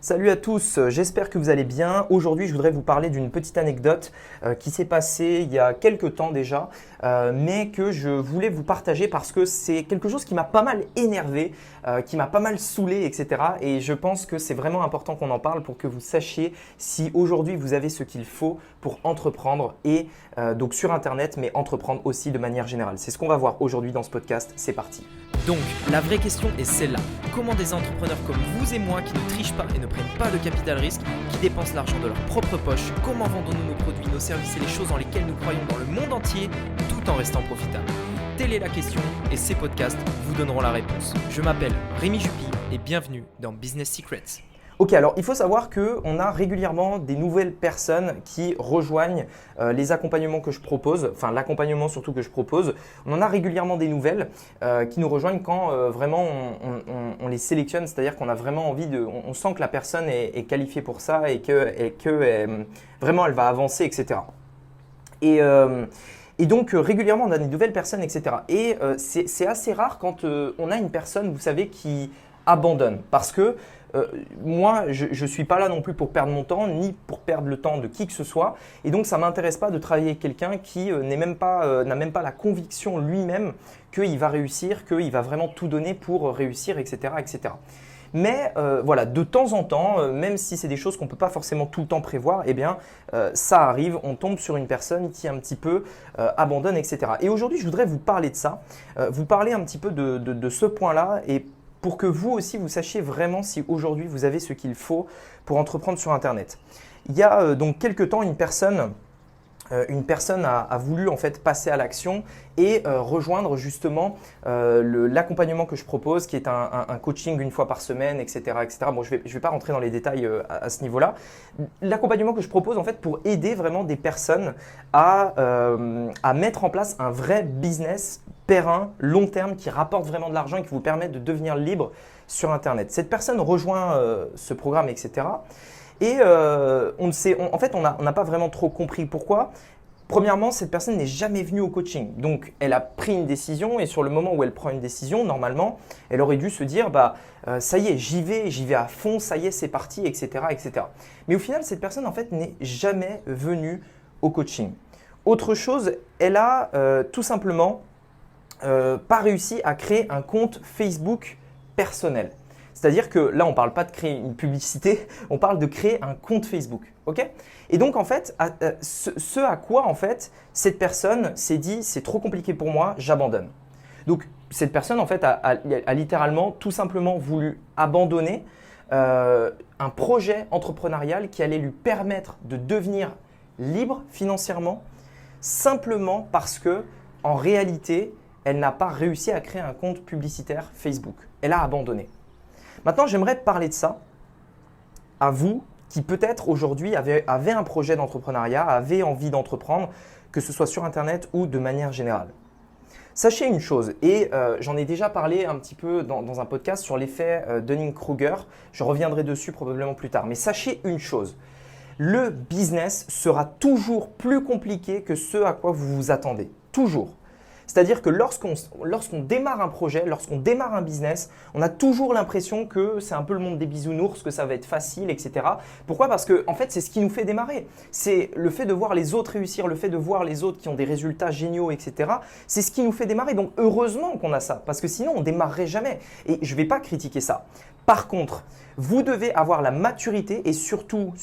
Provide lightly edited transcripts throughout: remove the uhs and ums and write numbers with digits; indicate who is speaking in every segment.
Speaker 1: Salut à tous, j'espère que vous allez bien. Aujourd'hui, je voudrais vous parler d'une petite anecdote qui s'est passée il y a quelques temps déjà, mais que je voulais vous partager parce que c'est quelque chose qui m'a pas mal énervé, qui m'a pas mal saoulé, etc. Et je pense que c'est vraiment important qu'on en parle pour que vous sachiez si aujourd'hui vous avez ce qu'il faut pour entreprendre et donc sur Internet, mais entreprendre aussi de manière générale. C'est ce qu'on va voir aujourd'hui dans ce podcast. C'est parti.
Speaker 2: Donc, la vraie question est celle-là. Comment des entrepreneurs comme vous et moi qui ne trichent pas et ne prennent pas de capital risque, qui dépensent l'argent de leur propre poche, comment vendons-nous nos produits, nos services et les choses dans lesquelles nous croyons dans le monde entier, tout en restant profitables? Telle est la question et ces podcasts vous donneront la réponse. Je m'appelle Rémi Jupy et bienvenue dans Business Secrets.
Speaker 1: Ok, alors il faut savoir qu'on a régulièrement des nouvelles personnes qui rejoignent les accompagnements que je propose, enfin l'accompagnement surtout que je propose. On en a régulièrement des nouvelles qui nous rejoignent quand vraiment on les sélectionne, c'est-à-dire qu'on a vraiment envie de… On sent que la personne est qualifiée pour ça et que vraiment elle va avancer, etc. Et donc régulièrement on a des nouvelles personnes, etc. Et c'est assez rare quand on a une personne, vous savez, qui abandonne parce que moi, je ne suis pas là non plus pour perdre mon temps, ni pour perdre le temps de qui que ce soit. Et donc, ça ne m'intéresse pas de travailler avec quelqu'un qui n'a même pas la conviction lui-même qu'il va réussir, qu'il va vraiment tout donner pour réussir, etc. etc. Mais voilà, de temps en temps, même si c'est des choses qu'on ne peut pas forcément tout le temps prévoir, eh bien, ça arrive, on tombe sur une personne qui un petit peu abandonne, etc. Et aujourd'hui, je voudrais vous parler de ça, vous parler un petit peu de ce point-là et pour que vous aussi, vous sachiez vraiment si aujourd'hui, vous avez ce qu'il faut pour entreprendre sur Internet. Il y a donc quelques temps, une personne a voulu en fait passer à l'action et rejoindre justement l'accompagnement que je propose, qui est un coaching une fois par semaine, etc. etc. Bon, je vais pas rentrer dans les détails à ce niveau-là. L'accompagnement que je propose en fait pour aider vraiment des personnes à mettre en place un vrai business périn, long terme, qui rapporte vraiment de l'argent et qui vous permet de devenir libre sur Internet. Cette personne rejoint ce programme, etc. Et en fait, on n'a pas vraiment trop compris pourquoi. Premièrement, cette personne n'est jamais venue au coaching. Donc, elle a pris une décision et sur le moment où elle prend une décision, normalement, elle aurait dû se dire ça y est, j'y vais à fond, ça y est, c'est parti, etc., etc. Mais au final, cette personne, en fait, n'est jamais venue au coaching. Autre chose, elle a tout simplement pas réussi à créer un compte Facebook personnel. C'est-à-dire que là, on ne parle pas de créer une publicité, on parle de créer un compte Facebook. Okay, et donc, en fait, ce à quoi en fait, cette personne s'est dit « c'est trop compliqué pour moi, j'abandonne ». Donc, cette personne en fait, a littéralement tout simplement voulu abandonner un projet entrepreneurial qui allait lui permettre de devenir libre financièrement simplement parce que en réalité, elle n'a pas réussi à créer un compte publicitaire Facebook. Elle a abandonné. Maintenant, j'aimerais parler de ça à vous qui peut-être aujourd'hui avez un projet d'entrepreneuriat, avez envie d'entreprendre, que ce soit sur Internet ou de manière générale. Sachez une chose, et j'en ai déjà parlé un petit peu dans un podcast sur l'effet Dunning-Kruger, je reviendrai dessus probablement plus tard, mais sachez une chose, le business sera toujours plus compliqué que ce à quoi vous vous attendez, toujours. C'est-à-dire que lorsqu'on démarre un projet, lorsqu'on démarre un business, on a toujours l'impression que c'est un peu le monde des bisounours, que ça va être facile, etc. Pourquoi? Parce que en fait, c'est ce qui nous fait démarrer. C'est le fait de voir les autres réussir, le fait de voir les autres qui ont des résultats géniaux, etc. C'est ce qui nous fait démarrer. Donc heureusement qu'on a ça, parce que sinon on ne démarrerait jamais. Et je ne vais pas critiquer ça. Par contre, vous devez avoir la maturité et surtout,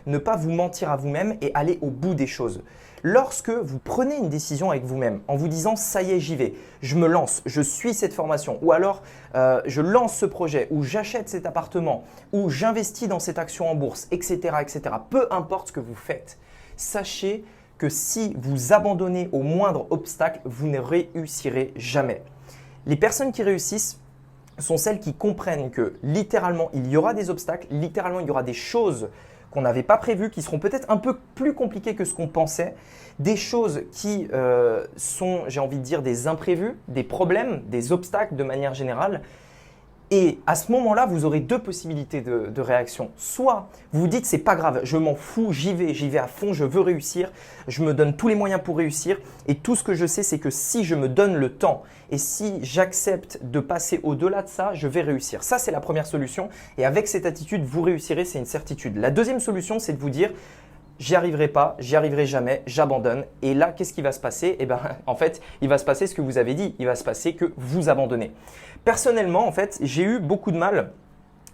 Speaker 1: ne pas vous mentir à vous-même et aller au bout des choses. Lorsque vous prenez une décision avec vous-même en vous disant « ça y est, j'y vais, je me lance, je suis cette formation » ou alors je lance ce projet ou j'achète cet appartement ou j'investis dans cette action en bourse, etc., etc. Peu importe ce que vous faites, sachez que si vous abandonnez au moindre obstacle, vous ne réussirez jamais. Les personnes qui réussissent sont celles qui comprennent que littéralement, il y aura des obstacles, littéralement, il y aura des choses qu'on n'avait pas prévues, qui seront peut-être un peu plus compliquées que ce qu'on pensait, des choses qui sont, j'ai envie de dire, des imprévus, des problèmes, des obstacles de manière générale. Et à ce moment-là, vous aurez deux possibilités de réaction. Soit vous vous dites c'est pas grave, je m'en fous, j'y vais à fond, je veux réussir, je me donne tous les moyens pour réussir et tout ce que je sais c'est que si je me donne le temps et si j'accepte de passer au-delà de ça, je vais réussir. Ça c'est la première solution et avec cette attitude, vous réussirez, c'est une certitude. La deuxième solution, c'est de vous dire j'y arriverai pas, j'y arriverai jamais, j'abandonne. Et là, qu'est-ce qui va se passer? Eh bien, en fait, il va se passer ce que vous avez dit. Il va se passer que vous abandonnez. Personnellement, en fait, j'ai eu beaucoup de mal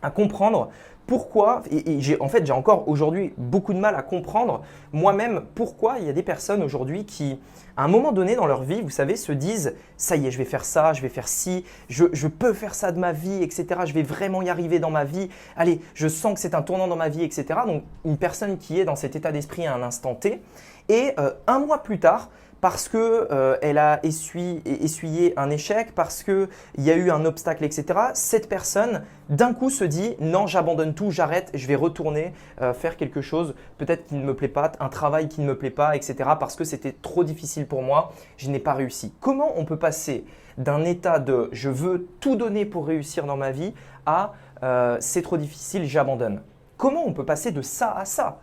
Speaker 1: à comprendre pourquoi, et j'ai encore aujourd'hui beaucoup de mal à comprendre moi-même pourquoi il y a des personnes aujourd'hui qui, à un moment donné dans leur vie, vous savez, se disent « ça y est, je vais faire ça, je vais faire ci, je peux faire ça de ma vie, etc. Je vais vraiment y arriver dans ma vie. Allez, je sens que c'est un tournant dans ma vie, etc. » Donc, une personne qui est dans cet état d'esprit à un instant T. Et un mois plus tard, parce qu'elle a essuyé un échec, parce qu'il y a eu un obstacle, etc. Cette personne, d'un coup, se dit « non, j'abandonne tout, j'arrête, je vais retourner faire quelque chose peut-être qui ne me plaît pas, un travail qui ne me plaît pas, etc. parce que c'était trop difficile pour moi, je n'ai pas réussi ». Comment on peut passer d'un état de « je veux tout donner pour réussir dans ma vie » à « c'est trop difficile, j'abandonne ». Comment on peut passer de ça à ça?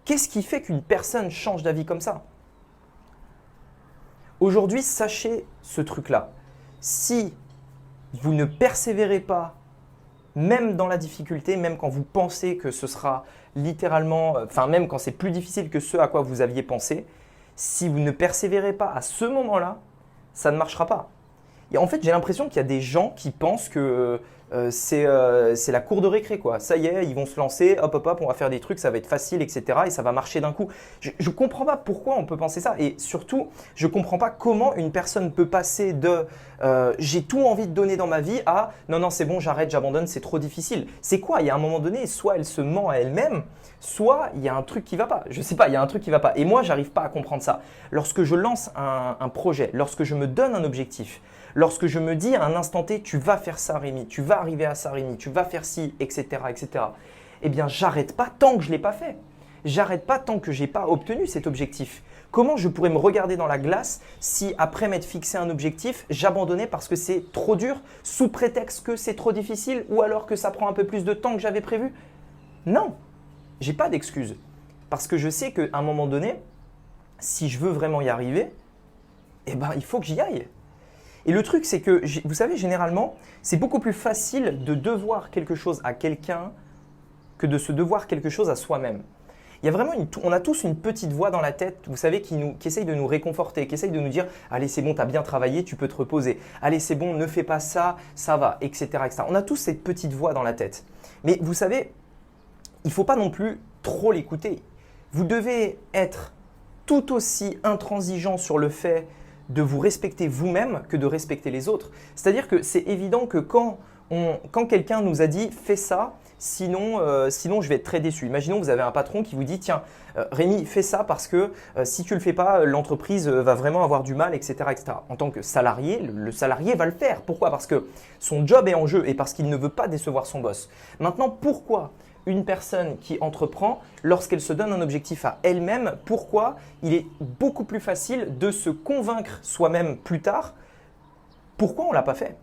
Speaker 1: Qu'est-ce qui fait qu'une personne change d'avis comme ça? Aujourd'hui, sachez ce truc-là. Si vous ne persévérez pas, même dans la difficulté, même quand vous pensez que ce sera littéralement, même quand c'est plus difficile que ce à quoi vous aviez pensé, si vous ne persévérez pas à ce moment-là, ça ne marchera pas. Et en fait, j'ai l'impression qu'il y a des gens qui pensent que c'est la cour de récré, quoi. Ça y est, ils vont se lancer, hop, hop, hop, on va faire des trucs, ça va être facile, etc. Et ça va marcher d'un coup. Je ne comprends pas pourquoi on peut penser ça. Et surtout, je ne comprends pas comment une personne peut passer de j'ai tout envie de donner dans ma vie à non, non, c'est bon, j'arrête, j'abandonne, c'est trop difficile. C'est quoi? Il y a un moment donné, soit elle se ment à elle-même, soit il y a un truc qui ne va pas. Je ne sais pas, il y a un truc qui ne va pas. Et moi, je n'arrive pas à comprendre ça. Lorsque je lance un projet, lorsque je me donne un objectif, lorsque je me dis à un instant T, tu vas faire ça Rémi, tu vas arriver à ça Rémi, tu vas faire ci, etc., etc. Eh bien, j'arrête pas tant que je ne l'ai pas fait. J'arrête pas tant que je n'ai pas obtenu cet objectif. Comment je pourrais me regarder dans la glace si après m'être fixé un objectif, j'abandonnais parce que c'est trop dur, sous prétexte que c'est trop difficile ou alors que ça prend un peu plus de temps que j'avais prévu? Non, j'ai pas d'excuse. Parce que je sais qu'à un moment donné, si je veux vraiment y arriver, eh ben, il faut que j'y aille. Et le truc, c'est que, vous savez, généralement, c'est beaucoup plus facile de devoir quelque chose à quelqu'un que de se devoir quelque chose à soi-même. Il y a vraiment on a tous une petite voix dans la tête, vous savez, qui essaye de nous réconforter, qui essaye de nous dire « Allez, c'est bon, tu as bien travaillé, tu peux te reposer. Allez, c'est bon, ne fais pas ça, ça va, etc., etc. » On a tous cette petite voix dans la tête. Mais vous savez, il ne faut pas non plus trop l'écouter. Vous devez être tout aussi intransigeant sur le fait de vous respecter vous-même que de respecter les autres. C'est-à-dire que c'est évident que quand quelqu'un nous a dit « fais ça », sinon je vais être très déçu. Imaginons que vous avez un patron qui vous dit « tiens, Rémi, fais ça parce que si tu ne le fais pas, l'entreprise va vraiment avoir du mal, etc., etc. » En tant que salarié, le salarié va le faire. Pourquoi? Parce que son job est en jeu et parce qu'il ne veut pas décevoir son boss. Maintenant, pourquoi une personne qui entreprend, lorsqu'elle se donne un objectif à elle-même, pourquoi il est beaucoup plus facile de se convaincre soi-même plus tard? Pourquoi on ne l'a pas fait?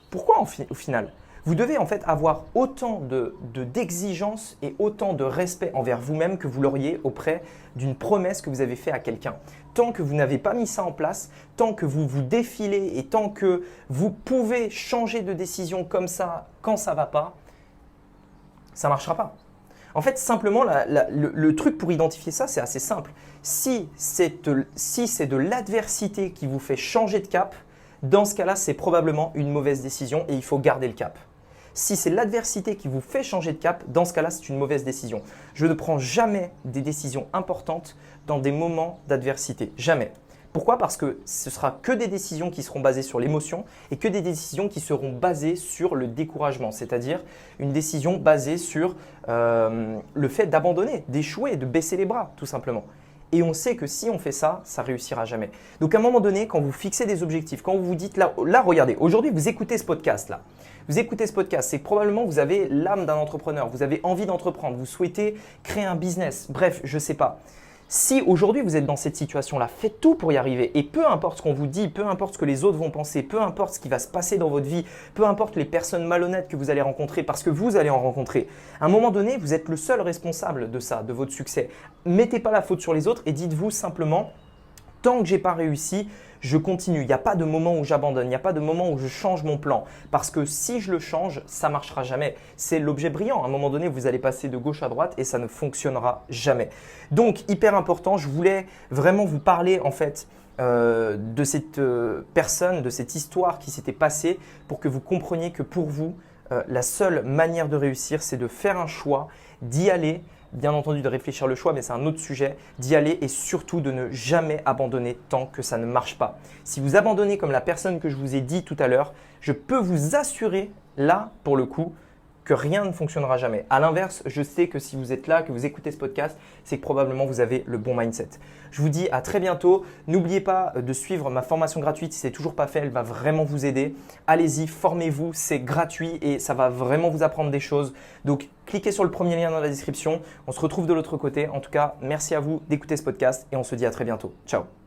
Speaker 1: Pourquoi au final? Vous devez en fait avoir autant d'exigence et autant de respect envers vous-même que vous l'auriez auprès d'une promesse que vous avez faite à quelqu'un. Tant que vous n'avez pas mis ça en place, tant que vous vous défilez et tant que vous pouvez changer de décision comme ça quand ça ne va pas, ça ne marchera pas. En fait, simplement, le truc pour identifier ça, c'est assez simple. Si c'est de l'adversité qui vous fait changer de cap, dans ce cas-là, c'est probablement une mauvaise décision et il faut garder le cap. Si c'est l'adversité qui vous fait changer de cap, dans ce cas-là, c'est une mauvaise décision. Je ne prends jamais des décisions importantes dans des moments d'adversité. Jamais. Pourquoi? Parce que ce sera que des décisions qui seront basées sur l'émotion et que des décisions qui seront basées sur le découragement, c'est-à-dire une décision basée sur le fait d'abandonner, d'échouer, de baisser les bras, tout simplement. Et on sait que si on fait ça, ça réussira jamais. Donc à un moment donné, quand vous fixez des objectifs, quand vous vous dites là regardez, aujourd'hui vous écoutez ce podcast-là. Vous écoutez ce podcast, c'est que probablement vous avez l'âme d'un entrepreneur, vous avez envie d'entreprendre, vous souhaitez créer un business, bref, je ne sais pas. Si aujourd'hui vous êtes dans cette situation-là, faites tout pour y arriver. Et peu importe ce qu'on vous dit, peu importe ce que les autres vont penser, peu importe ce qui va se passer dans votre vie, peu importe les personnes malhonnêtes que vous allez rencontrer parce que vous allez en rencontrer, à un moment donné, vous êtes le seul responsable de ça, de votre succès. Mettez pas la faute sur les autres et dites-vous simplement, tant que j'ai pas réussi, je continue. Il n'y a pas de moment où j'abandonne, il n'y a pas de moment où je change mon plan. Parce que si je le change, ça ne marchera jamais. C'est l'objet brillant. À un moment donné, vous allez passer de gauche à droite et ça ne fonctionnera jamais. Donc, hyper important, je voulais vraiment vous parler en fait de cette personne, de cette histoire qui s'était passée pour que vous compreniez que pour vous, la seule manière de réussir, c'est de faire un choix, d'y aller. Bien entendu de réfléchir le choix, mais c'est un autre sujet, d'y aller et surtout de ne jamais abandonner tant que ça ne marche pas. Si vous abandonnez comme la personne que je vous ai dit tout à l'heure, je peux vous assurer, là pour le coup, que rien ne fonctionnera jamais. À l'inverse, je sais que si vous êtes là, que vous écoutez ce podcast, c'est que probablement vous avez le bon mindset. Je vous dis à très bientôt. N'oubliez pas de suivre ma formation gratuite si ce n'est toujours pas fait, elle va vraiment vous aider. Allez-y, formez-vous, c'est gratuit et ça va vraiment vous apprendre des choses. Donc, cliquez sur le premier lien dans la description. On se retrouve de l'autre côté. En tout cas, merci à vous d'écouter ce podcast et on se dit à très bientôt. Ciao.